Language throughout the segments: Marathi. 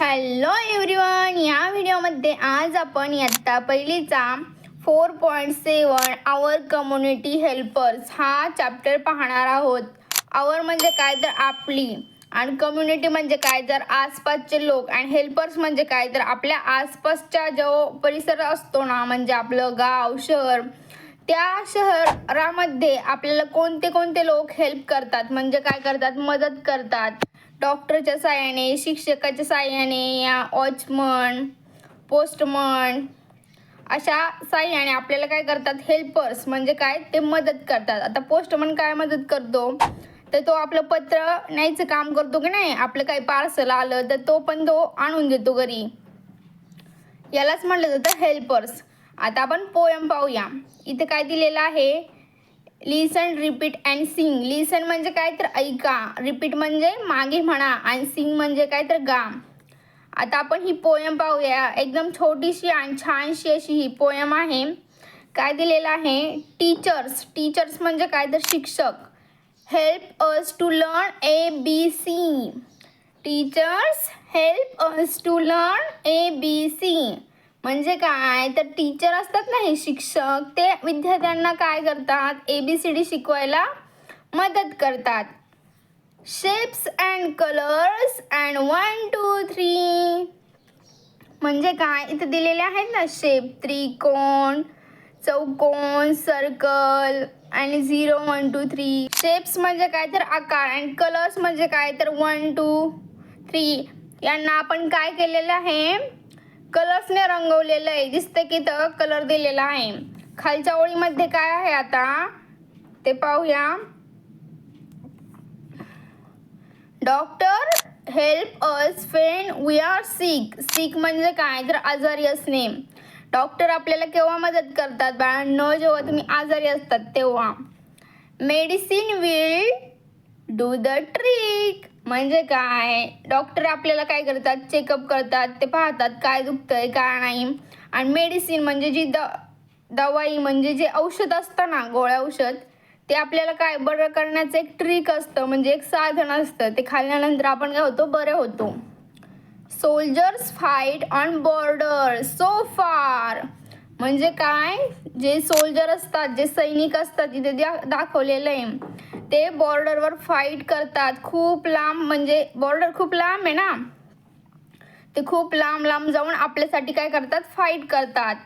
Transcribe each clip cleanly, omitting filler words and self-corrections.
हॅलो एव्हरीवन, या व्हिडिओमध्ये आज आपण इयत्ता पहिलीचा 4.7 आवर कम्युनिटी हेल्पर्स हा चॅप्टर पाहणार आहोत. आवर म्हणजे काय तर आपली, आणि कम्युनिटी म्हणजे काय तर आसपासचे लोक, आणि हेल्पर्स म्हणजे काय तर आपल्या आसपासचा जो परिसर असतो ना, म्हणजे आपलं गाव शहर, त्या शहरामध्ये आपल्याला कोणते कोणते लोक हेल्प करतात, म्हणजे काय करतात, मदत करतात. डॉक्टरच्या साहाय्याने, शिक्षकाच्या साहाय्याने, या वॉचमन, पोस्टमन अशा साहाय्याने आपल्याला काय करतात, हेल्पर्स म्हणजे काय, ते मदत करतात. आता पोस्टमन काय मदत करतो, तर तो आपलं पत्र न्यायचं काम करतो की नाही. आपलं काही पार्सल आलं तर तो पण तो आणून देतो घरी. यालाच म्हटलं जातं हेल्पर्स. आता आपण पोयम पाहूया. इथे काय दिलेलं आहे, लिसन, रिपीट अँड सिंग. लिसन म्हणजे काय तर ऐका, रिपीट म्हणजे मागे म्हणा, आणि सिंग म्हणजे काय तर गा. आता आपण ही पोयम पाहूया. एकदम छोटीशी आणि छानशी अशी ही पोयम आहे. काय दिलेलं आहे, टीचर्स. टीचर्स म्हणजे काय तर शिक्षक. Help us to learn ABC. Teachers help us to learn ABC म्हणजे काय तर टीचर असतात ना, हे शिक्षक, ते विद्यार्थ्यांना काय करतात, ABCD शिकवायला मदत करतात. शेप्स अँड कलर्स अँड 1 2 3 म्हणजे काय, इथे दिलेले आहेत ना शेप, त्रिकोण, चौकोन, सर्कल आणि 0 1 2 3. शेप्स म्हणजे काय तर आकार, आणि कलर्स म्हणजे काय तर 1 2 3. यांना आपण काय केलेलं आहे, कलर्सने रंगवलेलं आहे. दिसतं की तर कलर दिलेला आहे. खालच्या ओळीमध्ये काय आहे आता ते पाहूया. Doctor help us when we are sick. Sick म्हणजे काय तर आजारी असणे. डॉक्टर आपल्याला केव्हा मदत करतात बाळांनो, जेव्हा तुम्ही आजारी असतात तेव्हा. Medicine will do the trick म्हणजे काय, डॉक्टर आपल्याला काय करतात, चेकअप करतात, ते पाहतात काय दुखतंय काय नाही. आणि मेडिसिन म्हणजे जी दवाई म्हणजे जे औषध असतं ना, गोळ्या औषध, ते आपल्याला काय बरं करण्याचं एक ट्रिक असतं, म्हणजे एक साधन असतं. ते खाल्ल्यानंतर आपण काय होतो, बरे होतो. Soldiers fight on border so फार म्हणजे काय, जे सोल्जर असतात, जे सैनिक असतात, इथे दाखवलेलं आहे, ते बॉर्डरवर फाईट करतात. खूप लांब, म्हणजे बॉर्डर खूप लांब आहे ना, ते खूप लांब लांब जाऊन आपल्यासाठी काय करतात, फाईट करतात.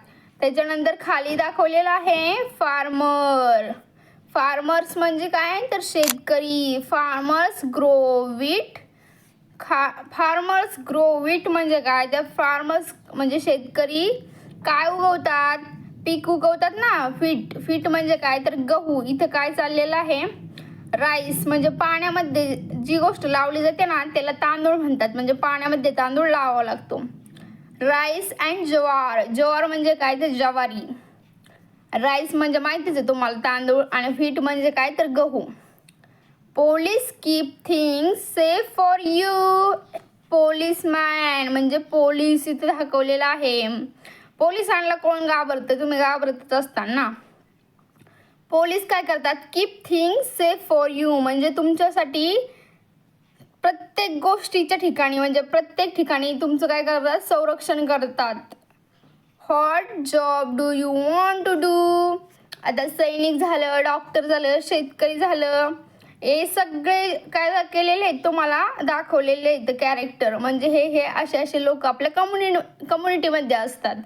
त्याच्यानंतर खाली दाखवलेलं आहे फार्मर. फार्मर्स म्हणजे काय तर शेतकरी. Farmers grow wheat. Farmers grow wheat म्हणजे काय, त्या फार्मर्स म्हणजे शेतकरी काय उगवतात, पीक उगवतात ना. फीट म्हणजे काय तर गहू. इथे काय चाललेलं आहे, राईस म्हणजे पाण्यामध्ये जी गोष्ट लावली जाते ना, त्याला तांदूळ म्हणतात, म्हणजे पाण्यामध्ये तांदूळ लावावा लागतो. राईस अँड ज्वार. ज्वार म्हणजे काय तर ज्वारी. राईस म्हणजे माहितीच आहे तुम्हाला, तांदूळ, आणि फीट म्हणजे काय तर गहू. Police keep things safe for you. Policeman म्हणजे पोलीस इथे दाखवलेला आहे. पोलिसांना कोण घाबरतं, तुम्ही घाबरतच असता ना. पोलीस काय करतात, keep things safe for you म्हणजे तुमच्यासाठी प्रत्येक गोष्टीच्या ठिकाणी, म्हणजे प्रत्येक ठिकाणी तुमचं काय करतात, संरक्षण करतात. What job do you want to do. आता सैनिक झालं, डॉक्टर झालं, शेतकरी झालं, हे सगळे काय केलेले आहेत, तुम्हाला दाखवलेले आहेत कॅरेक्टर. म्हणजे हे असे असे लोक आपल्या कम्युनिटीमध्ये असतात.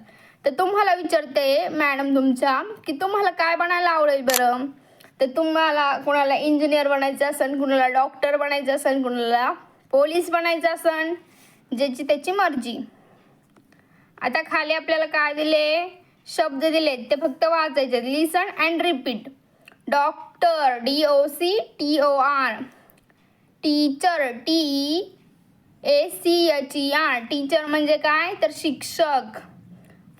तर तुम्हाला विचारते मॅडम तुमच्या, की तुम्हाला काय बनायला आवडेल बरं. तर तुम्हाला कोणाला इंजिनियर बनायचं असेल, कुणाला डॉक्टर बनायचं असेल, कुणाला पोलीस बनायचं असेल, ज्याची त्याची मर्जी. आता खाली आपल्याला काय दिले, शब्द दिलेत, ते फक्त वाचायचे. Listen and repeat. Doctor DOCTOR. Teacher TEACHER. Teacher म्हणजे काय तर शिक्षक.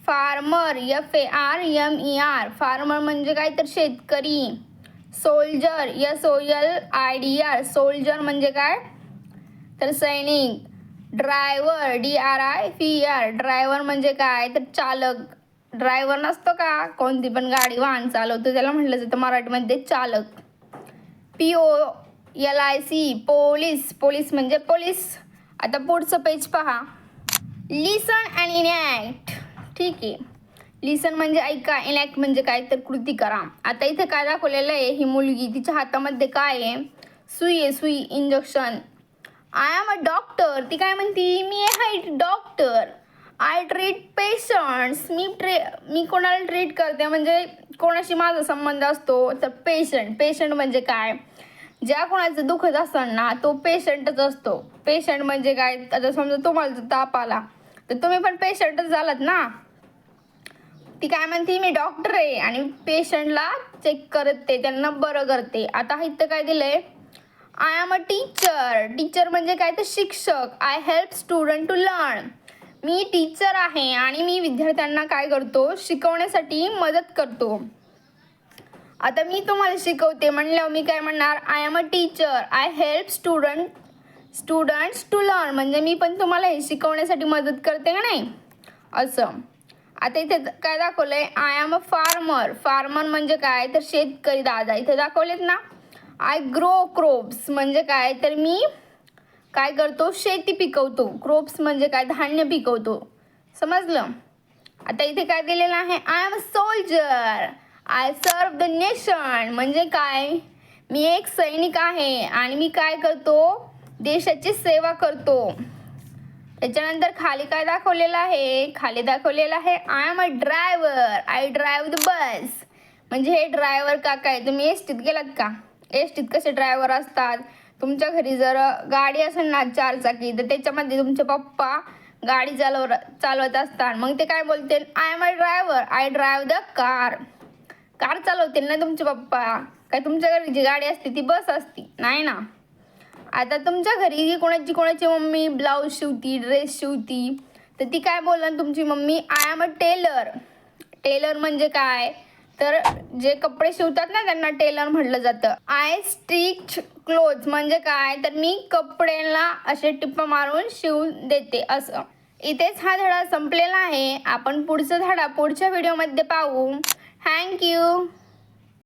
Farmer FARMER. फार्मर म्हणजे काय तर शेतकरी. Soldier SOLIDR. सोल्जर म्हणजे काय तर सैनिक. Driver DRIVER. ड्रायव्हर म्हणजे काय तर चालक. ड्रायव्हर नसतो का, कोणती पण गाडी वाहन चालवतो, त्याला म्हटलं जातं मराठीमध्ये चालक. POLIC. पोलीस. पोलीस म्हणजे पोलीस. आता पुढचं पेज पहा. लिसन अँड इनॅक्ट. ठीक आहे, लिसन म्हणजे ऐका, इनॅक्ट म्हणजे काय तर कृती करा. आता इथे काय दाखवलेलं आहे, ही मुलगी तिच्या हातामध्ये काय आहे, सुई आहे, सुई, injection. I am a doctor, ती काय म्हणती, मी आहे डॉक्टर. आय ट्रीट पेशंट्स, मी कोणाला ट्रीट करते, म्हणजे कोणाशी माझा संबंध असतो तर पेशंट म्हणजे काय, ज्या कोणाचं दुखत असेल ना तो पेशंटच असतो. पेशंट म्हणजे काय, आता समजा तुम्हाला ताप आला तर तुम्ही पण पेशंटच झालात ना. ती काय म्हणते, मी डॉक्टर आहे आणि पेशंटला चेक करते, त्यांना बरं करते. आता इथं काय दिलंय, I am a teacher. Teacher म्हणजे काय तर शिक्षक. I help student to learn. मी टीचर आहे आणि मी विद्यार्थ्यांना काय करतो, शिकवण्यासाठी मदत करतो. आता मी तुम्हाला शिकवते म्हणल्यावर मी काय म्हणणार, I am a teacher. I help students to learn, म्हणजे मी पण तुम्हाला हे शिकवण्यासाठी मदत करते का नाही असं. आता इथे काय दाखवलंय, I am a farmer. Farmer म्हणजे काय तर शेतकरी दादा, इथे दाखवलेत ना. आय ग्रो क्रॉप्स म्हणजे काय तर मी काय करतो, शेती पिकवतो. क्रॉप्स म्हणजे काय, धान्य पिकवतो. समजलं. आता इथे काय दिलेलं आहे, I am a soldier. I serve the nation म्हणजे काय, मी एक सैनिक आहे आणि मी काय करतो, देशाची सेवा करतो. त्याच्यानंतर खाली काय दाखवलेलं आहे, खाली दाखवलेलं आहे, I am a driver. I drive the bus म्हणजे हे ड्रायव्हर काका आहे. तुम्ही एसटीत गेलात का, एसटीत कसे ड्रायव्हर असतात, तुमच्या घरी जर गाडी असेल ना 4 चाकी तर त्याच्यामध्ये तुमचे पप्पा गाडी चालवत असतात, मग ते काय बोलते, I am a driver. I drive the car. Car चालवतील ना तुमचे पप्पा. काय तुमच्या घरी जी गाडी असते ती बस असती नाही ना. आता तुमच्या घरी कोणाची मम्मी ब्लाऊज शिवती, ड्रेस शिवती, तर ती काय बोलणार तुमची mummy, I am a tailor. Tailor म्हणजे काय तर जे कपडे शिवतात ना त्यांना टेलर म्हटलं जातं. आय स्टिच क्लोथ म्हणजे काय तर मी कपड्याला असे टिप्प मारून शिवून देते असं. इथेच हा धडा संपलेला आहे. आपण पुढचा धडा पुढच्या व्हिडिओमध्ये पाहू. थँक्यू.